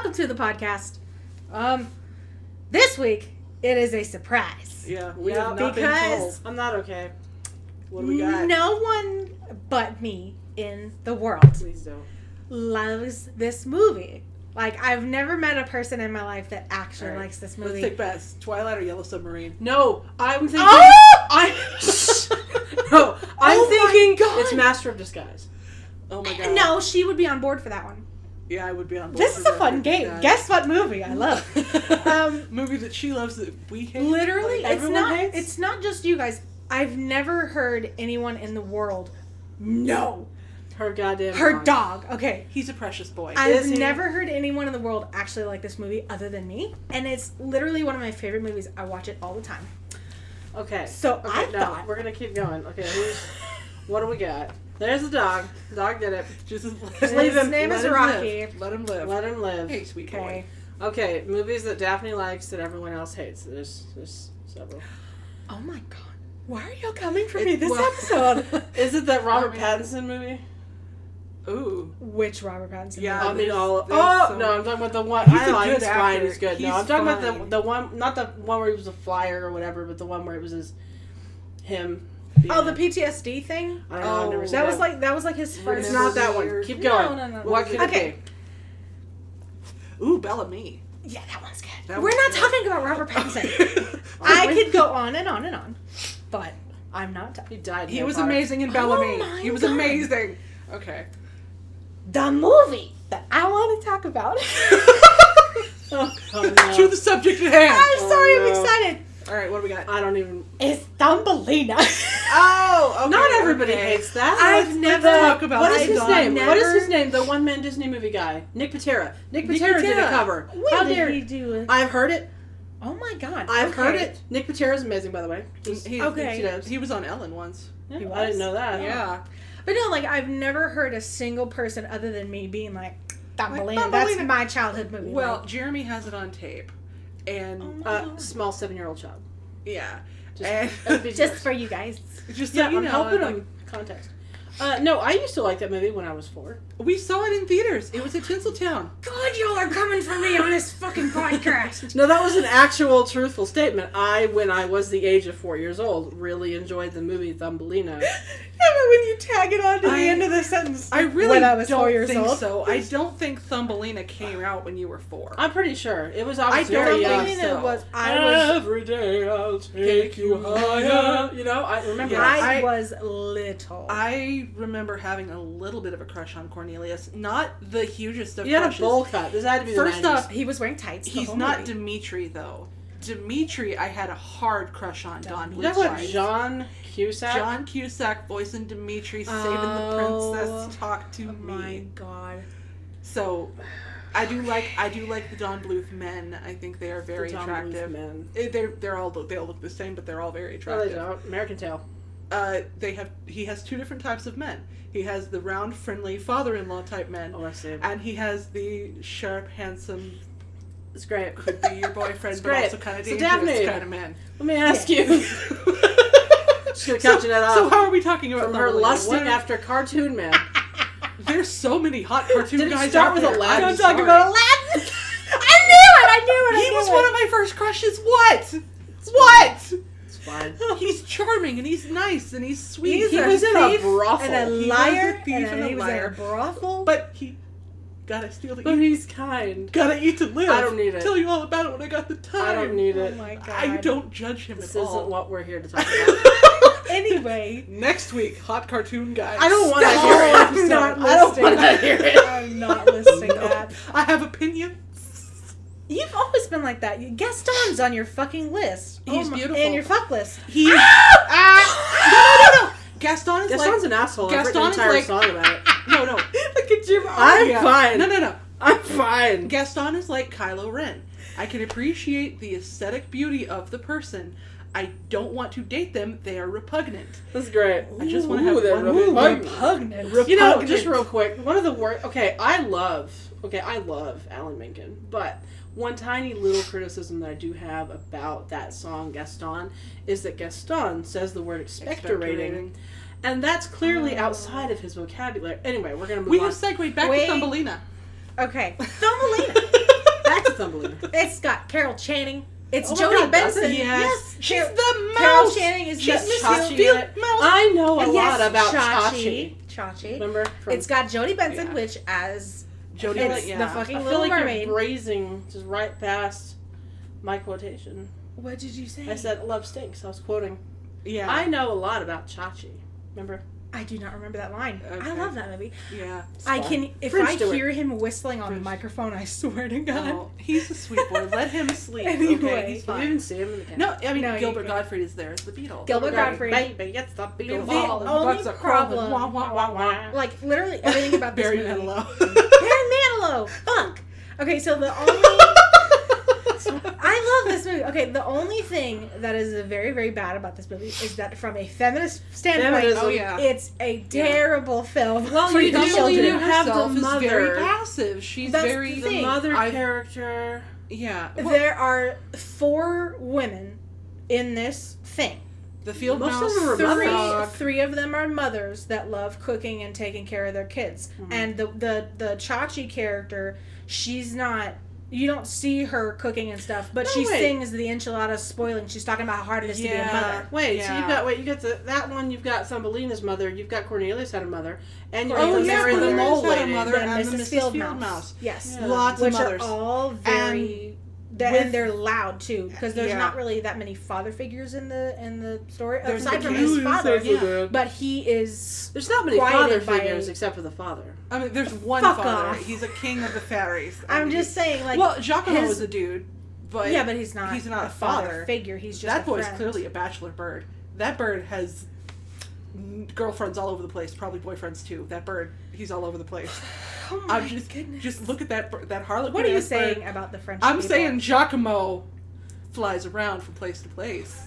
welcome to the podcast. This week it is a surprise. Yeah, we have not been told. I'm not okay. What do we got? No one but me in the world Please don't. loves this movie. Like, I've never met a person in my life that actually likes this movie. Let's take bets. Twilight or Yellow Submarine? No, I'm thinking. Oh! I'm thinking it's Master of Disguise. Oh my god. No, she would be on board for that one. Yeah, I would be on board. This is a fun game. Guess what movie I love? Movie that she loves that we hate. Literally, like it's not just you guys. I've never heard anyone in the world know Her goddamn her dog. Okay. He's a precious boy. I've never heard anyone in the world actually like this movie other than me. And it's literally one of my favorite movies. I watch it all the time. Okay. So I thought... We're going to keep going. Okay, what do we got? There's the dog. The dog did it. Just leave him. His name is Rocky. Let him live. Let him live. Hey, sweet boy. Okay, movies that Daphne likes that everyone else hates. There's several. Oh my god. Why are y'all coming for me this episode? Is it that Robert Pattinson movie? Ooh. Which Robert Pattinson? Yeah, movie? I mean all. No, I'm talking about the one. He's I a like. good He's fine. actor. He's good. No, He's I'm talking fine. about the one, not the one where he was a flyer or whatever, but the one where it was him. Oh, the PTSD thing. I don't know. I've never seen That was like his first. It's not that one. Keep going. No. What could it be? Ooh, Bellamy. Yeah, that one's good. That We're one's not good. talking about Robert Pattinson. I could go on and on and on, but I'm not. He died. He was amazing in Bellamy. my He was God. amazing. Okay. The movie that I want to talk about. Oh, no. To the subject at hand. I'm sorry, no. I'm excited. All right, what do we got? I don't even. It's Thumbelina. Oh, okay. Not everybody okay. hates that. I've never talk about What is it. his I've name? never- What is his name? The one-man Disney movie guy, Nick Patera. Nick Patera did a Patera. cover. How did he do it? I've heard it. Oh my god. I've Okay. heard it. Nick Patera is amazing, by the way. Okay. He was on Ellen once. Yeah, He I didn't was? know that. Yeah. But no, like, I've never heard a single person other than me being like, Thumbelina. Like, That's Thumbelina. my childhood movie. Well, like, Jeremy has it on tape. And, Oh my God. Small 7-year-old child. yeah. just for you guys. Just yeah, so you I'm know, helping like, him. Context. No, I used to like that movie when I was 4. we saw it in theaters. It was at Tinseltown. God, y'all are coming for me on this fucking podcast. No, that was an actual truthful statement. When I was the age of 4 years old, really enjoyed the movie Thumbelina. Yeah, but when you tag it on to the end of the sentence, I really when I was don't 4 years think old. so. I don't think Thumbelina came out when you were 4. I'm pretty sure it was. I was don't very think young. so. Thumbelina was. I was. Every day I'll take you higher. You know, I remember. Yeah. that. I was little. I remember having a little bit of a crush on Cornelius. Not the hugest of You had a crushes. bowl cut. This had to be First the 90s. off, He was wearing tights. The he's whole not movie. Dimitri, though. Dimitri, I had a hard crush on. Don You talking about Bluth. John Cusack? John Cusack voicing Dimitri, saving the princess. Talk to Oh my me. god. So, I do like the Don Bluth men. I think they are very The Tom attractive. Bluth men. They all look the same, but they're all very No, they attractive. don't. American Tail. He has 2 different types of men. He has the round, friendly father-in-law type men, Oh, I see. and he has the sharp, handsome, It's great. could be your boyfriend, It's but great. also kind of So dangerous Daphne, kind of man. Let me ask you. Just gonna catch that So off. how are we talking about From her Thumbelina? lusting What are- after cartoon man. There's so many hot cartoon Did it guys start out with there. Aladdin? I'm I'm sorry. talking about Aladdin! I knew it! He was one of my first crushes. What? What? It's fine. He's charming and he's nice and he's sweet. He was in a brothel. And a He was a liar. thief and a he was in a liar. brothel. But he gotta steal to But eat. he's kind. Gotta eat to live. I don't need it. Tell you all about it when I got the time. I don't need Oh it. my god. I don't judge him This at isn't all. what we're here to talk about. Anyway. Next week, hot cartoon guys. I don't want to No, hear it. I'm not I don't listening. want to hear it. I'm not listening to that. I have opinions. You've always been like that. Gaston's on your fucking list. He's beautiful. And your fuck list. He's no. Gaston is Gaston's an asshole. I've written an Gaston is entire like- song about it. no. Look at Jim. I'm Yeah. fine. No. I'm fine. Gaston is like Kylo Ren. I can appreciate the aesthetic beauty of the person. I don't want to date them. They are repugnant. That's great. I just want to have they're one repugnant. Repugnant. You know, Repugnant. just real quick, one of the worst. Okay, I love Alan Menken, but one tiny little criticism that I do have about that song Gaston is that Gaston says the word expectorating, and that's clearly outside of his vocabulary. Anyway, we're gonna move We on. have segued back Wait. to Thumbelina. Okay. Thumbelina. Thumbelina. It's got Carol Channing. It's Oh my Jodie God, does it? Benson. Yes. She's Car- the Carol mouse. Channing is She's Miss Chachi Field in it. Mouse. I know a Yes, lot about Chachi. Chachi. Remember? It's got Jodie Benson, Yeah. which as Jodie it's Benson, the fucking I feel Little like Mermaid. you're grazing just right past my quotation. What did you say? I said love stinks. I was quoting. Yeah. I know a lot about Chachi. Remember? I do not remember that line. Okay. I love that movie. Yeah. I fine. can if Fringe I to it. hear him whistling on the Fringe. microphone, I swear to God. Oh, he's a sweet boy. Let him sleep. Anyway. Okay, he's Did you fine. even see him in the cat? No, I mean No, you Gilbert can't. Gottfried is there as the Beatles. Gilbert Gottfried. Baby, it's the Beatles. The All the only bugs are crawling. problem- Wah, wah, wah, wah. Like literally everything about this Barry movie. Manilow. Barry Manilow. Fuck. Okay, so the only I love this movie. Okay, the only thing that is very, very bad about this movie is that from a feminist standpoint, Feminism. Oh, yeah. it's a terrible film Well, for you young do children. have the herself is very mother. passive. She's That's very the The thing. mother I- character. yeah. Well, There are 4 women in this thing. the field Most of mouse. them are the mothers. frog. 3 of them are mothers that love cooking and taking care of their kids. Mhm. And the Chachi character, she's not. You don't see her cooking and stuff, but No, she wait. sings the enchiladas spoiling. She's talking about how hard it is to be a mother. Wait, so Yeah. you got that one. You've got Thumbelina's mother. You've got Cornelius had a mother, and you're Oh, able to yes, marry the Cornelius mole had a lady. mother. Then and the Mrs. Mrs. Field Field Mouse. Mouse. Yes. Yeah. Lots Which of mothers. are all very... and they're loud, too, because there's Yeah. not really that many father figures in the story, There's aside the from king. his father. Yeah. But he is... There's not many quieted father by- figures except for the father. I mean, there's one Fuck father. off. He's a king of the fairies. I I'm mean, just saying, like... well, Giacomo his- is a dude, but yeah, but he's not a a father father. figure. He's just That a boy's friend. clearly a bachelor bird. That bird has girlfriends all over the place, probably boyfriends too. That bird, he's all over the place. Oh my I'm goodness. just look at that Harlequin. What are you ass bird. saying about the French I'm people? saying Giacomo flies around from place to place.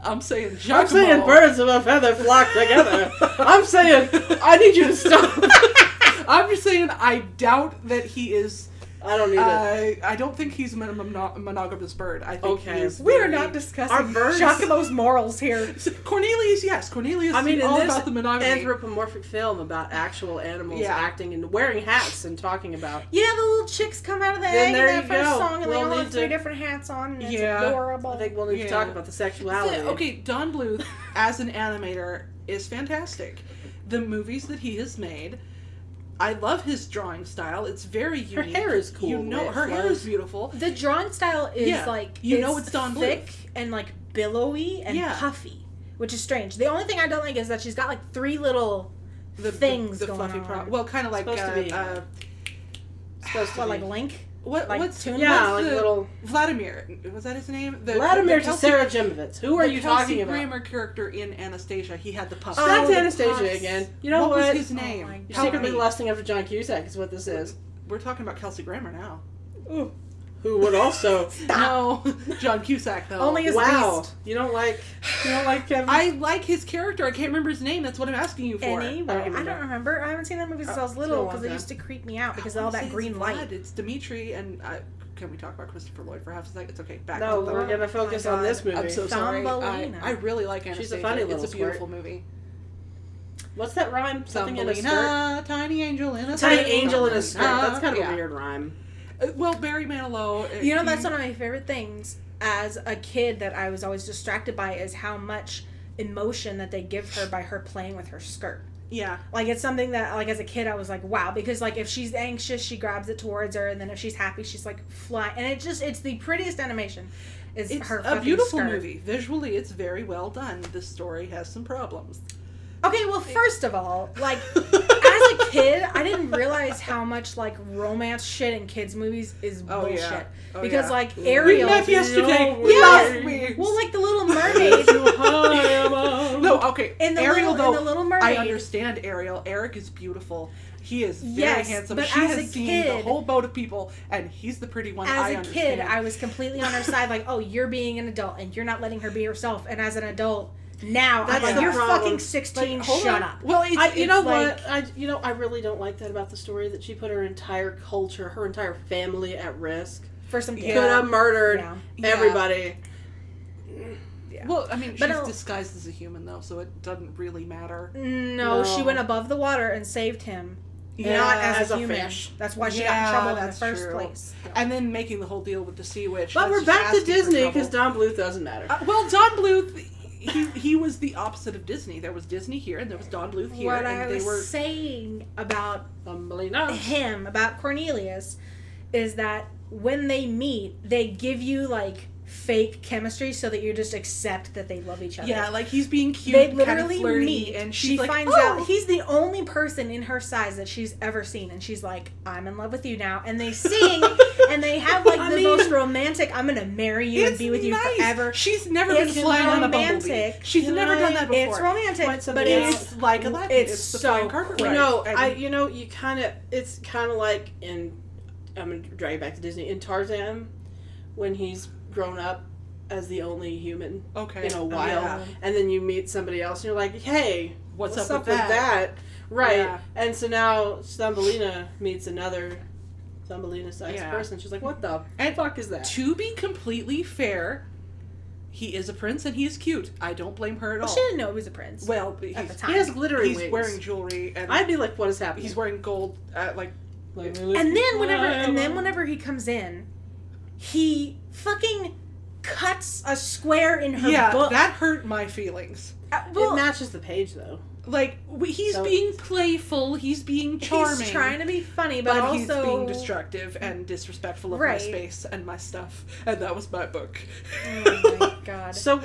I'm saying Giacomo. I'm saying birds of a feather flock together. I'm saying I need you to stop. I'm just saying I doubt that he is. I don't need it. I don't think he's a monogamous bird. I think Okay. he is. We are very- not discussing Are birds- Giacomo's morals here. Cornelius, yes, Cornelius. I mean, is in all this about the monogamy. anthropomorphic film about actual animals Yeah. acting and wearing hats and talking about. Yeah, the little chicks come out of the Then egg in there that you first go. song, and We'll they all need have 3 to- different hats on, and it's Yeah. adorable. I think we'll need Yeah. to talk about the sexuality. Okay, Don Bluth as an animator is fantastic. The movies that he has made, I love his drawing style. It's very Her unique. hair is cool, You the know, way it her hair flows. is beautiful. The drawing style is Yeah, like you know it's Don thick Bluth. and like billowy and Yeah. puffy, which is strange. The only thing I don't like is that she's got like 3 little things the going fluffy on. well, kind of like Supposed to be, supposed to What, be. like Link? what? like What's tuna? Yeah, what's like the- little Vladimir? Was that his name? Vladimir the Kelsey- Tessera Who are the you Kelsey talking about? Grammer character in Anastasia. He had the puff. Oh, Back to the Anastasia puffs. again. You know what what? was his name? my You're God. secretly lusting after John Cusack is what this is. We're talking about Kelsey Grammer now. Who would also No, John Cusack though. Only his wow. least. You don't like Kevin? I like his character. I can't remember his name. That's what I'm asking you for. Anyway, I don't remember. I haven't seen that movie since I was it's little been a because long it used to creep me out because of I all wanna that say green it's light. Vlad. It's Dimitri and can we talk about Christopher Lloyd for half a second? It's okay. Back. No, to we're gonna focus my on God. this movie. I'm so sorry. Thumbelina. I really like Anastasia. She's a funny little It's a beautiful movie. What's that rhyme? Something in a skirt. Thumbelina, tiny angel in a Tiny skirt. angel in a skirt. That's kind of Yeah. a weird rhyme. Well, Barry Manilow. You know, that's one of my favorite things as a kid that I was always distracted by is how much emotion that they give her by her playing with her skirt. Yeah. Like, it's something that, like, as a kid, I was like, wow. Because, like, if she's anxious, she grabs it towards her. And then if she's happy, she's, like, flying. And it's the prettiest animation. Is It's her a fucking beautiful skirt. movie. Visually, it's very well done. The story has some problems. Okay, well, first of all, like, as a kid, I didn't realize how much, like, romance shit in kids' movies is Oh, bullshit. yeah. Oh, Because, yeah. like, We Ariel... met yesterday. We Yes! lost me. Well, like, the Little Mermaid... No, okay. In the Ariel, little- in though, the Little Mermaid- I understand Ariel. Eric is beautiful. He is very Yes, handsome. but She as has a seen kid- the whole boat of people, and he's the pretty one. As I a understand. kid, I was completely on her side, like, oh, you're being an adult, and you're not letting her be herself. And as an adult, now, That's I'm like, the you're problem. fucking 16, Like, hold shut on. up. Well, it's, You know like- what? I really don't like that about the story that she put her entire culture, her entire family at risk. For some Yeah. kid. Could have murdered Yeah. everybody. Yeah. Well, I mean, But she's I'll- disguised as a human, though, so it doesn't really matter. No, she No. went above the water and saved him. not as a human. fish. That's why she got in trouble in the that's first true. place. And then making the whole deal with the sea witch. But that's we're just back to asking for Disney trouble. because Don Bluth doesn't matter. Well, Don Bluth, he was the opposite of Disney. There was Disney here, and there was Don Bluth here, What and I they was were saying about Milena. him, about Cornelius, is that when they meet, they give you like fake chemistry so that you just accept that they love each other. yeah, like he's being cute, They kind of literally flirty, meet, and she she's like, finds oh. out he's the only person in her size that she's ever seen, and she's like, I'm in love with you now. And they sing, and they have like the most romantic, I'm gonna marry you and be with you forever. She's never It's been flying on a bumblebee. romantic. She's never done that before. It's romantic, Find but somebody it's It's like Aladdin. it's the so flying carpet quick. ride. No, And- it's kind of like I'm going to drag it back to Disney, in Tarzan, when he's grown up as the only human okay. in a while, Yeah. and then you meet somebody else, and you're like, hey, What's what's up up with with that? Right. Yeah. And so now Thumbelina meets another Thumbelina-sized Yeah. person. She's like, what the And fuck is that? To be completely fair, he is a prince and he is cute. I don't blame her at Well, all. she didn't know he was a prince. Well, at the he's, time. He has glittering he's wings. wearing jewelry and I'd be like, what is happening? he's wearing gold, Like, and then whenever he comes in, he fucking cuts a square in her yeah, book. that hurt my feelings. it matches the page, though. Like, he's So- being playful, he's being charming. He's trying to be funny, but, but also he's being destructive and disrespectful of my Right. space and my stuff. And that was my book. Oh my god. So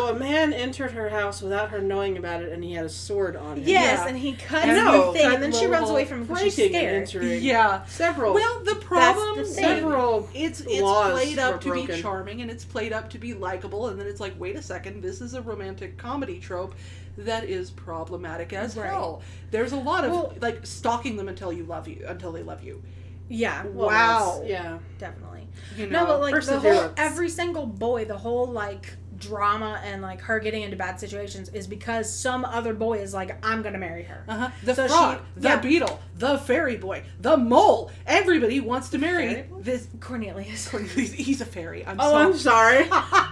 a man entered her house without her knowing about it, and he had a sword on him. Yes, Yeah. and he cuts And the no, thing, cut and then she little runs away from him because she's breaking and scared. entering. Yeah. Several. Well, the problem, the thing. several it's laws played up were to be broken. charming and it's played up to be likable, and then it's like, wait a second, this is a romantic comedy trope that is problematic as Right. hell. There's a lot of Well- like stalking them until they love you. Yeah, Well, Wow. Yeah. definitely. You know, No, but like the whole, perseverance. every single boy, the whole like drama and like her getting into bad situations is because some other boy is like, I'm gonna marry her. the So frog, she- the yeah. beetle, the fairy boy, the mole. Everybody wants to marry Fairy boy? this. Cornelius. He's a fairy. I'm Sorry.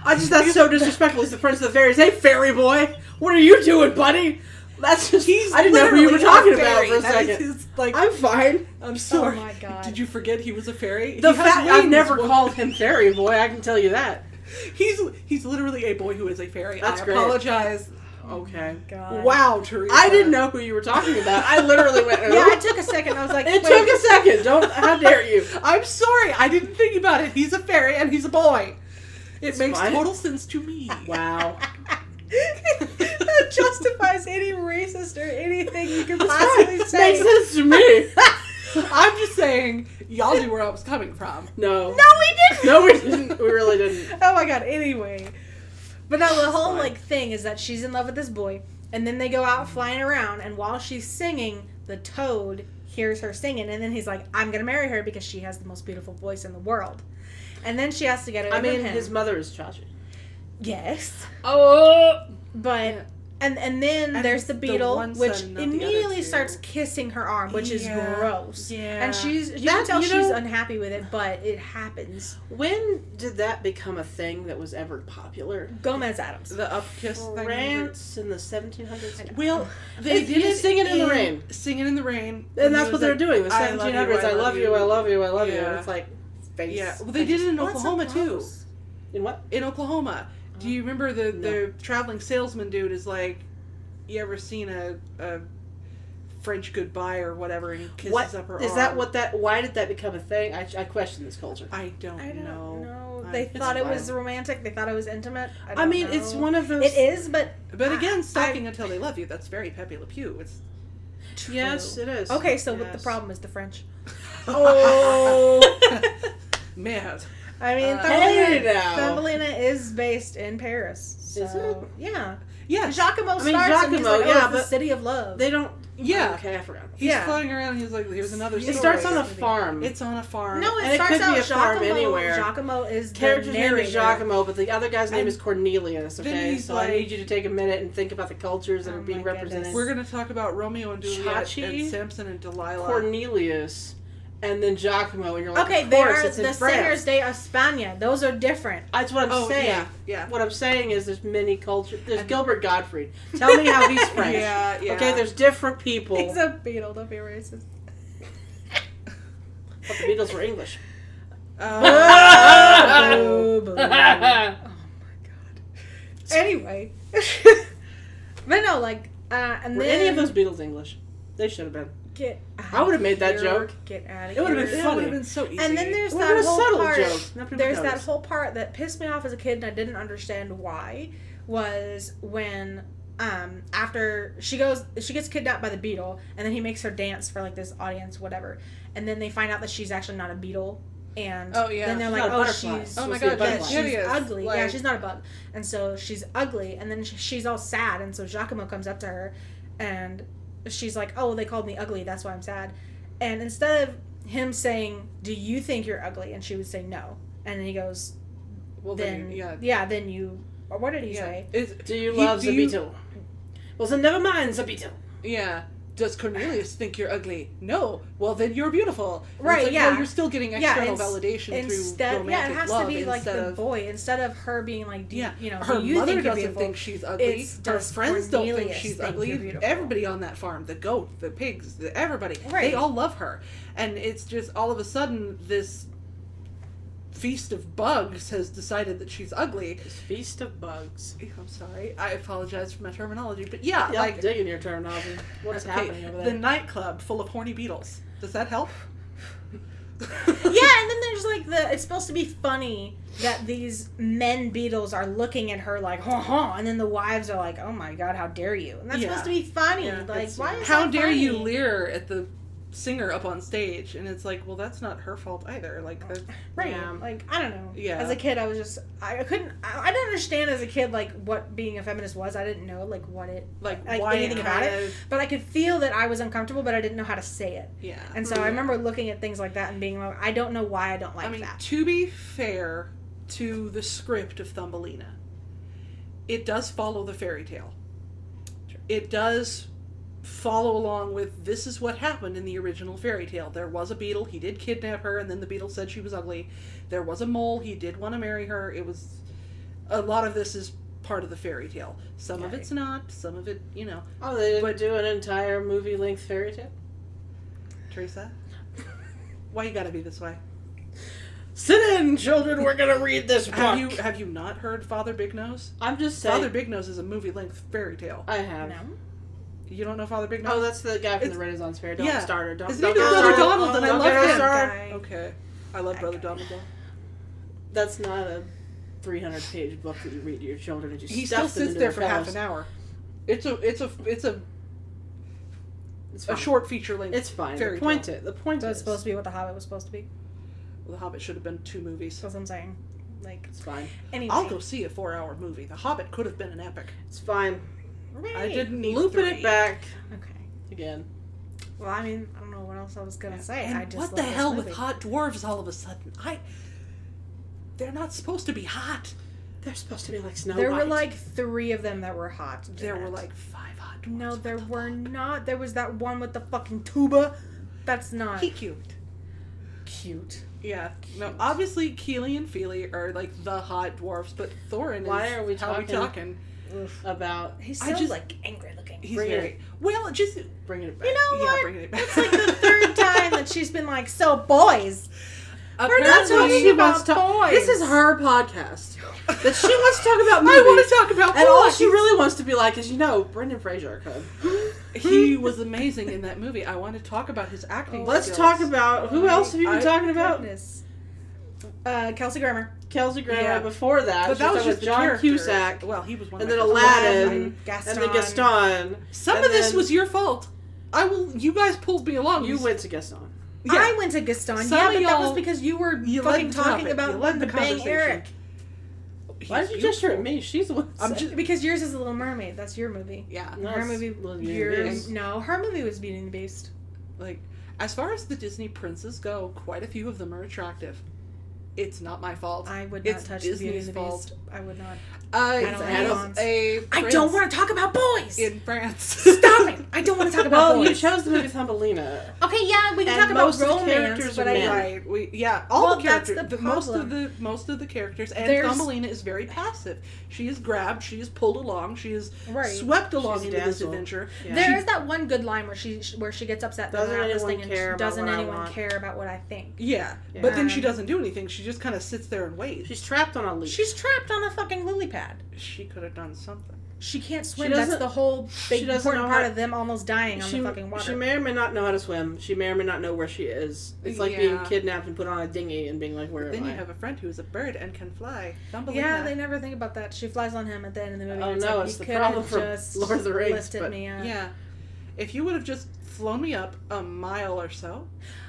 That's so disrespectful. He's the prince of the fairies. Hey, fairy boy, what are you doing, buddy? That's just. I didn't know who you were literally talking a about fairy. for a That is second. his, like, I'm fine. I'm sorry. Oh my God. Did you forget he was a fairy? The He has fact I've wings, never well, called him fairy boy, I can tell you that. He's literally a boy who is a fairy. That's I great. apologize. Okay. God. Wow, Teresa. I didn't know who you were talking about. I literally went. Yeah, I took a second. I was like, It wait. took a second. Don't. How dare you? I'm sorry. I didn't think about it. He's a fairy and he's a boy. It It's makes fine. total sense to me. Wow. That justifies any racist or anything you could possibly Makes say. sense to me. I'm just saying, y'all knew where I was coming from. No. No, we didn't. No, we didn't. We really didn't. Oh my god. Anyway, but no, the whole fine. like thing is that she's in love with this boy, and then they go out flying around, and while she's singing, the toad hears her singing, and then he's like, "I'm gonna marry her because she has the most beautiful voice in the world." And then she has to get away I mean, from him. his mother is Chachi. Yes, Oh. but. Yeah. And then And there's the the beetle, one which son, not the other immediately two. starts kissing her arm, which is Yeah. gross. Yeah. And you That, can tell you she's know- unhappy with it, but it happens. When did that become a thing that was ever popular? Gomez Adams. The up kiss thing. France in the 1700s. Well, they It's- did you it sing it in the rain. Singing in the rain. And that's what they're doing. The I love you, 1700s. I love you. I love you. I love you. Yeah. And it's like face. Yeah. Well, they did it in Well, that's so Oklahoma too. gross. In what? In Oklahoma. Do you remember the No. traveling salesman dude is like, you ever seen a French goodbye or whatever, and he kisses What up her is arm? that? What that? Why did that become a thing? I question this culture. I don't I don't know. know. I- They it's thought it was fine. romantic. They thought it was intimate. I I mean, don't it's know. one of those. It is, but But again, I- stalking until they love you, that's very Pepe Le Pew. It's Yes, it is. okay. So what the Yes. problem is the French. Oh. mad. I mean, Hey now. Thumbelina is based in Paris. So, Is it? Yeah. Yeah. Giacomo I mean, starts and he's Giacomo, like, oh, yeah, it's the but city of love. They don't. Yeah. Okay, I forgot. He's Yeah. flying around and he's like, here's another It story. starts on a farm. It's on a farm. No, And it it starts could be out a farm Giacomo. anywhere. Giacomo is the Character's name narrator. is Giacomo, but the other guy's name And is Cornelius. then Okay, he's so like- I need you to take a minute and think about the cultures that Oh are being my goodness. represented. We're going to talk about Romeo and Juliet Chachi? and Samson and Delilah. Cornelius and then Giacomo, and you're like, Okay, of they course, are it's in the France. Singers de España. Those are different. That's what I'm saying. Yeah. What I'm saying is there's many cultures. There's Gilbert Gottfried. Tell me how he's French. Yeah. Okay, there's different people. He's a Beatle. Don't be racist. But the Beatles were English. Oh my god. Anyway. But no, like, and Were then... any of those Beatles English? They should have been. Get out I would have made that here. joke. Get out of It would have here. been That funny. would have been so easy. And then there's It would've that been a whole subtle part. joke. Nobody There's would that notice. whole part that pissed me off as a kid, and I didn't understand why. Was when after she gets kidnapped by the beetle, and then he makes her dance for like this audience, whatever. And then they find out that she's actually not a beetle, and Oh, yeah. then they're She's like, not a oh, butterfly. she's Oh my Supposed to be a god, that butterfly. she's she's hideous. ugly. Yeah, Like- she's not a bug, and so she's ugly. And then she's all sad, and so Giacomo comes up to her, and she's like, "Oh, they called me ugly. That's why I'm sad." And instead of him saying, "Do you think you're ugly?" and she would say no, and then he goes, Well, "Then yeah. then you." Or what did he say? Do you love the Beatle? Well, then never mind the Beatle. Yeah. Does Cornelius think you're ugly? No. Well, then you're beautiful. And Right, it's like, yeah. well, you're still getting external validation Instead, through romantic yeah, it has love to be like instead the of... boy. Instead of her being like, Yeah, do her you mother think you're doesn't beautiful? think she's ugly. It's, Her does friends don't think Cornelius she's think ugly. you're beautiful? Everybody on that farm, the goat, the pigs, everybody, Right. they all love her. And it's just all of a sudden this feast of bugs has decided that she's ugly. This feast of bugs. I'm sorry. I apologize for my terminology, but yeah, Yeah, like I'm digging your terminology. What's happening over the there? nightclub full of horny beetles. Does that help? Yeah, and then there's like it's supposed to be funny that these men beetles are looking at her like, and then the wives are like, oh my god, how dare you? And that's Yeah. supposed to be funny. Yeah, like, it's- why is How that dare funny? you leer at the singer up on stage? And it's like, well, that's not her fault either. Like, Right. Yeah. Like, I don't know. Yeah. As a kid, I was just, I didn't understand as a kid, like, what being a feminist was. I didn't know, like, what it, like like why anything about kind it. of- But I could feel that I was uncomfortable, but I didn't know how to say it. Yeah. And so I remember looking at things like that and being like, I don't know why I don't like I mean, that. to be fair to the script of Thumbelina, it does follow the fairy tale. It does follow along with this is what happened in the original fairy tale. There was a beetle, he did kidnap her, and then the beetle said she was ugly. There was a mole, he did want to marry her. It was, a lot of this is part of the fairy tale. Some of Okay. it's not, some of it, you know. Oh, they didn't do an entire movie-length fairy tale? Teresa? Why you gotta be this way? Sit in, children, we're gonna read this book. Have you not heard Father Big Nose? I'm just saying. Father Big Nose is a movie-length fairy tale. I have. No? You don't know Father Big Nose? Oh, that's the guy from It's- the Renaissance Fair. Don't yeah. start her. Don't, His don't name is get Brother started. Donald, and I Don't love get her him. started. Okay. I love Brother Donald. That's not a 300-page book that you read to your children and you He stuff still them sits into there their for half pillows. an hour. It's a It's fine. short feature length. It's fine. fairy The point tale. So is it's supposed to be what The Hobbit was supposed to be? Well, The Hobbit should have been 2 movies. That's what I'm saying. Like, It's fine. anyway. I'll go see a 4-hour movie. The Hobbit could have been an epic. It's fine. Right. I didn't need Looping 3. it back Okay. again. Well, I mean, I don't know what else I was gonna say. And I just what love the this hell movie. with hot dwarves all of a sudden? They're not supposed to be hot. They're supposed to be like Snow There White. were like 3 of them that were hot. in There were it. like 5 hot dwarves. No, What there the were fuck? not. There was that one with the fucking tuba. That's not He cute. cute. Yeah. No, obviously Keely and Feely are like the hot dwarfs, but Thorin Why is are we how we talking- talking. about He's I so just- like angry looking. He's Bring very well. Just bringing it back. You know yeah, what? bringing it back. It's like the 3rd time that she's been like, so boys. Apparently, That's what she about wants to. boys. This is her podcast. That she wants to talk about I movies. want to talk about And all boys. she really wants to be like is, Brendan Fraser could. He was amazing in that movie. I want to talk about his acting. Let's skills. talk about who else have you been talking about? Goodness. Kelsey Grammer. Kelsey Grammer. Yeah. Before that, But she that was talking just with John the Cusack, Well, he was one. and of then my Aladdin, Aladdin, Gaston. and then Gaston. Some and of this then was your fault. You guys pulled me along. You went to Gaston. Yeah. I went to Gaston. Some Yeah, of but that was y'all- because you were you fucking led the talking topic. about You led the the Bang conversation. Eric. Why did you gesture at me? She's the one. that I'm said just- it. Because yours is The Little Mermaid. That's your movie. Yeah. No, Her it's movie. Little Beauty and the Beast. No, her movie was Beauty and the Beast. Like, as far as the Disney princes go, quite a few of them are attractive. It's not my fault. I would not It's touch the Beauty and Disney's the fault. Beast. I would not. I don't had want a I prince don't want to talk about boys. in France. Stop it! I don't want to talk about Well, you boys. chose the movie Thumbelina. Okay, yeah, we can And talk about most of the romance, characters but are I men. Right. All Well, the that's characters. the Most problem. of the characters, and There's- Thumbelina is very passive. She is grabbed. She is pulled along. She is Right. swept along She's into this dazzled. adventure. Yeah. There is that one good line where she gets upset that Doesn't they're not anyone listening and care about doesn't what I anyone want? care about what I think. Yeah, but then she Um, doesn't do anything. She just kind of sits there and waits. She's trapped on a leash. She's trapped on a fucking lily pad. She could have done something. She can't swim. doesn't- That's the whole big she doesn't important know part how- of them almost dying on the fucking water. She may or may not know how to swim. She may or may not know where she is. It's like being Yeah. kidnapped and put on a dinghy and being like, where Then am you I? have a friend who is a bird and can fly. Thumbelina. Yeah, they never think about that. She flies on him at the end of the movie. Oh, and it's no, like, it's you the could problem have from just Lord of the Rings, lifted but- me up. Yeah. If you would have just flown me up a mile or so,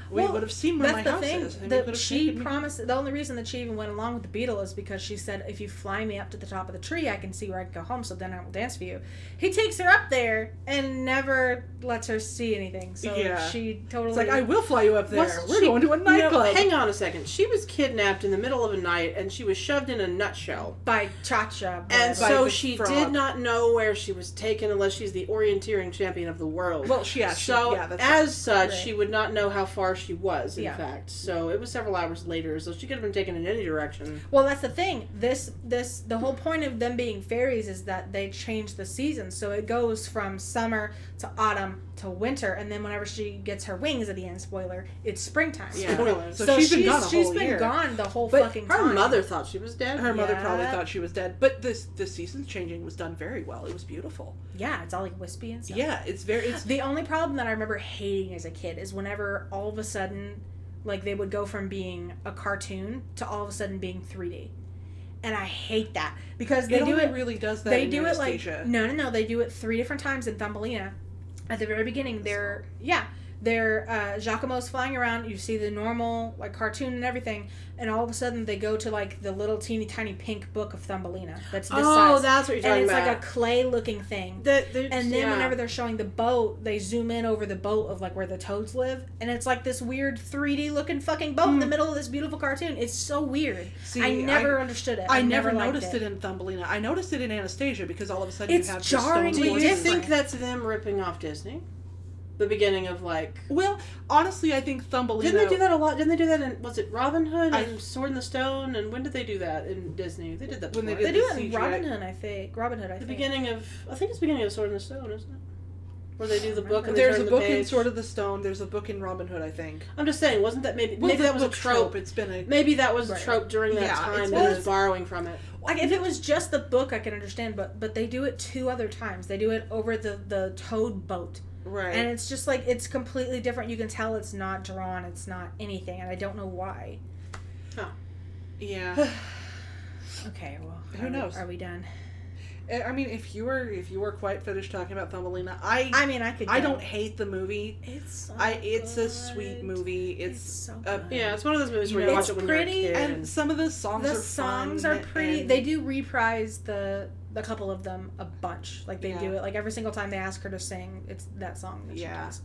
we Well, would have seen where my That's the house thing. is. And you That could have she taken me. promised. The only reason that she even went along with the beetle is because she said, "If you fly me up to the top of the tree, I can see where I can go home. So then I will dance for you." He takes her up there and never lets her see anything. So Yeah. she totally. It's like, I will fly you up there. Wasn't We're she- going to a nightclub. hang on a second. She was kidnapped in the middle of a night and she was shoved in a nutshell. by Cha-Cha. And By so the she frog. did not know where she was taken unless she's the orienteering champion of the world. Well, So that's as such, Right. she would not know how far she was, in Yeah. fact. So it was several hours later, so she could have been taken in any direction. Well, that's the thing. The whole point of them being fairies is that they change the seasons. So it goes from summer to autumn to winter, and then whenever she gets her wings at the end, spoiler, it's springtime. Yeah. Spoiler. So she's been gone a whole she's been year. gone the whole But fucking Her time. mother thought she was dead. Her mother Yeah. probably thought she was dead. But the seasons changing was done very well. It was beautiful. Yeah, it's all like wispy and stuff. Yeah, it's The only problem that I remember hating as a kid is whenever all of a sudden, like, they would go from being a cartoon to all of a sudden being 3D. And I hate that because they it do only it. really does that. They in do it like Anastasia. no. They do it 3 different times in Thumbelina. At the very beginning, they're Giacomo's flying around. You see the normal like cartoon and everything, and all of a sudden they go to like the little teeny tiny pink book of Thumbelina. That's this size. That's what you're talking and it's about. like a clay looking thing. And then whenever they're showing the boat, they zoom in over the boat of like where the toads live, and it's like this weird 3D looking fucking boat in the middle of this beautiful cartoon. It's so weird. See, I never understood it. I never liked noticed it in Thumbelina. I noticed it in Anastasia because all of a sudden It's you have jarring. the Do stone you voices. think that's them ripping off Disney? The beginning of like. Well, honestly, I think Thumbelina. Didn't they do that a lot? Didn't they do that in, was it Robin Hood I- and Sword in the Stone? And when did they do that in Disney? They did that When they before. They did do the it in CGI. Robin Hood, I think. The beginning of, I think it's the beginning of Sword in the Stone, isn't it? Where they do the book and they There's turn a the book in page. Sword of the Stone. There's a book in Robin Hood, I think. I'm just saying, wasn't that maybe Well, that was a trope? It's been a. Maybe that was a Right. trope during that Yeah, time it's- that well, he was borrowing from it. Like, if it was just the book, I can understand, but they do it 2 other times. They do it over the toad boat. Right. And it's just like, it's completely different. You can tell it's not drawn, it's not anything, and I don't know why. Yeah. Okay, well, Who knows? Are we done? I mean, if you were quite finished talking about Thumbelina, I mean, I could. I go. don't hate the movie. It's so It's a good. sweet movie. It's so a- good. Yeah, it's one of those movies where you It's watch it when pretty, you're a kid. and some of the songs The are songs fun are pretty. and- They do reprise the couple of them a bunch. Like they Yeah. do it like every single time they ask her to sing. It's that song that she Yeah. does.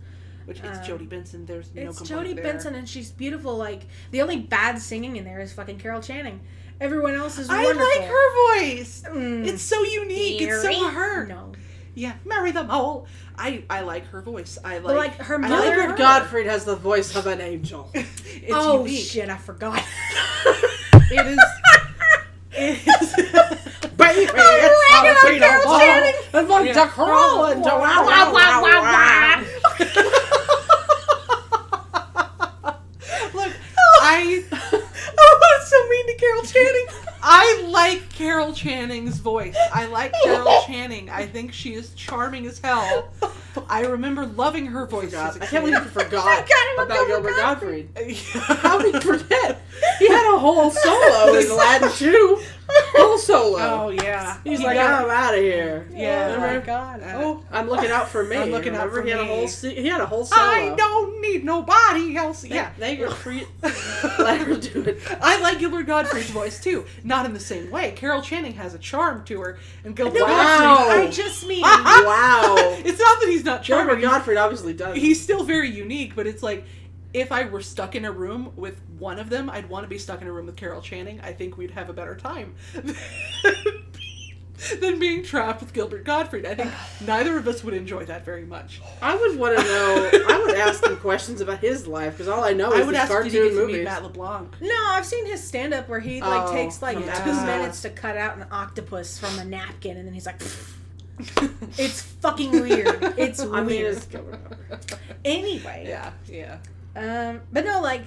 Which it's Jodie Benson. There's no It's complaint Jodie there. Benson and she's beautiful. Like the only bad singing in there is fucking Carol Channing. Everyone else is I wonderful. like her voice. Mm. It's so unique. It's so her. No, Yeah, marry them all. I like her voice. I like. but like her I mother. like Gilbert her. Godfrey has the voice of an angel. It's oh unique. shit! I forgot. It is. It is. Baby, it's regular Jalapeno Carol Ball. Channing. And like Yeah. to crawl and to wow, wow, wow, wow, Look, I. Oh, that's so mean to Carol Channing. I like Carol Channing's voice. I like Carol Channing. I think she is charming as hell. I remember loving her voice. as a I can't kid. believe you forgot forgot about Gilbert Godfrey. Godfrey. How did you forget? He had a whole solo in Aladdin 2. Whole solo. Oh yeah. He's He like, got- I'm out of here. Yeah. Oh my Remember? god. Oh. I'm looking out for me. I'm looking out Remember? for he had a me. whole he had a whole solo. I don't need nobody else. Yeah. They were free. Let her do it. I like Gilbert Godfrey's voice too. Not in the same way. Carol Channing has a charm to her, and Gilbert Wow. Godfrey. I just mean. Wow. It's not that he's not charming. Gilbert Godfrey obviously does. He's still very unique, but it's like, if I were stuck in a room with one of them, I'd want to be stuck in a room with Carol Channing. I think we'd have a better time. than being trapped with Gilbert Gottfried. I think neither of us would enjoy that very much. I would want to know. I would ask him questions about his life because all I know is these cartoon did he get to movies. meet Matt LeBlanc? No, I've seen his stand up where he takes like yeah. 2 minutes to cut out an octopus from a napkin and then he's like it's fucking weird. It's weird. I mean, it's Gilbert Gottfried. Anyway. Yeah. But no, like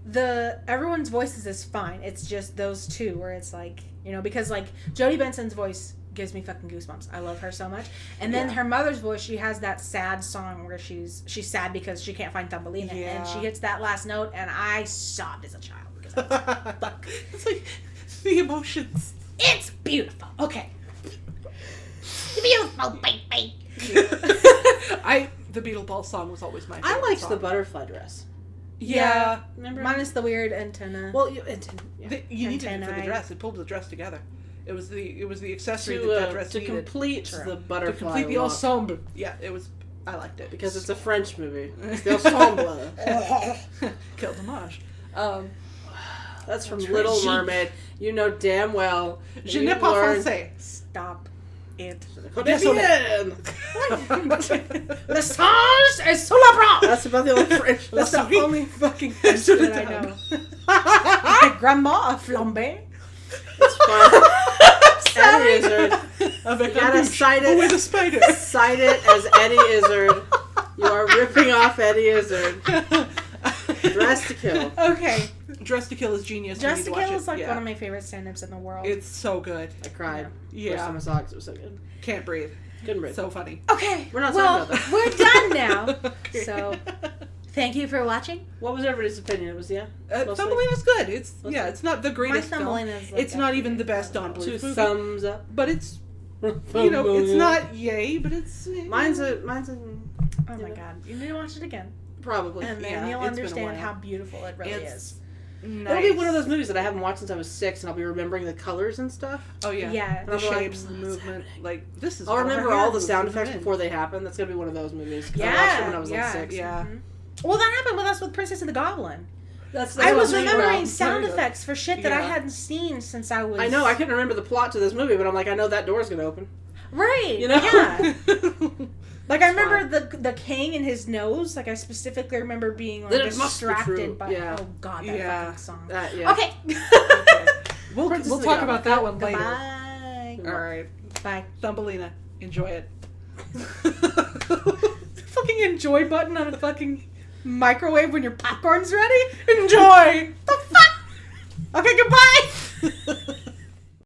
the everyone's voices is fine. It's just those two where it's like, you know, because like Jodie Benson's voice gives me fucking goosebumps. I love her so much. And then her mother's voice, she has that sad song where she's sad because she can't find Thumbelina, and she hits that last note, and I sobbed as a child because I was like, fuck. It's like the emotions. It's beautiful. Okay. Beautiful, baby. The Beetle Ball song was always my favorite. I liked song. the butterfly dress. Yeah. Remember? Minus the weird antenna. Well, You needed it for the dress. It pulled the dress together. It was the accessory that dress to needed. complete the butterfly To complete the look. ensemble. Yeah, it was. I liked it. Because it's a French movie. It's the ensemble. Quel dommage. That's from Little Mermaid. You know damn well. Je ne pas français. Stop it. Désolé. Le singe est sous la bras. That's about the only French. That's the only fucking French that I know. Grandma a flambé. It's fun. Eddie Izzard. You gotta cite it. With a spider. Cite it as Eddie Izzard. You are ripping off Eddie Izzard. Dress to Kill. Okay. Dress to Kill is genius. Dress to Kill is like one of my favorite stand-ups in the world. It's so good. I cried. Yeah. First time I saw it 'cause it was so good. Can't breathe. Couldn't breathe. So funny. Okay. We're not talking about that. We're done now. Okay. So, thank you for watching. What was everybody's opinion? It was mostly? Thumbelina's good. It's Mostly? it's not the greatest film. Thumbelina's like It's not even the best Don 2 Bluth movie. thumbs up. But it's it's not yay, but it's Mine's a Oh my god. You need to watch it again. probably. And then Yeah, you'll it's been a understand while. how beautiful it really It's is. nice. It'll be one of those movies that I haven't watched since I was 6, and I'll be remembering the colors and stuff. Oh yeah. Yeah. The And I'm like, shapes, the movement. Like this is. I'll how her remember hair all the moves sound and effects in. before they happen. That's gonna be one of those movies. 'Cause I watched it Yeah. when I was like 6. Yeah. Well, that happened with us with Princess and the Goblin. That's I was what I'm saying. remembering sound effects for shit that I Yeah. hadn't seen since I was... I know, I couldn't remember the plot to this movie, but I'm like, I know that door's gonna open. Right. You know? Yeah. Like, I It's remember the king and his nose. Like, I specifically remember being, like, Then it must be true. distracted by... Yeah. Oh, God, that Yeah. fucking song. Yeah. Okay. We'll Princess of the talk Goblin. about that one later. Bye. All right. Bye. Thumbelina, enjoy it. Fucking enjoy button on a fucking microwave when your popcorn's ready? Enjoy! The fuck? Okay, goodbye!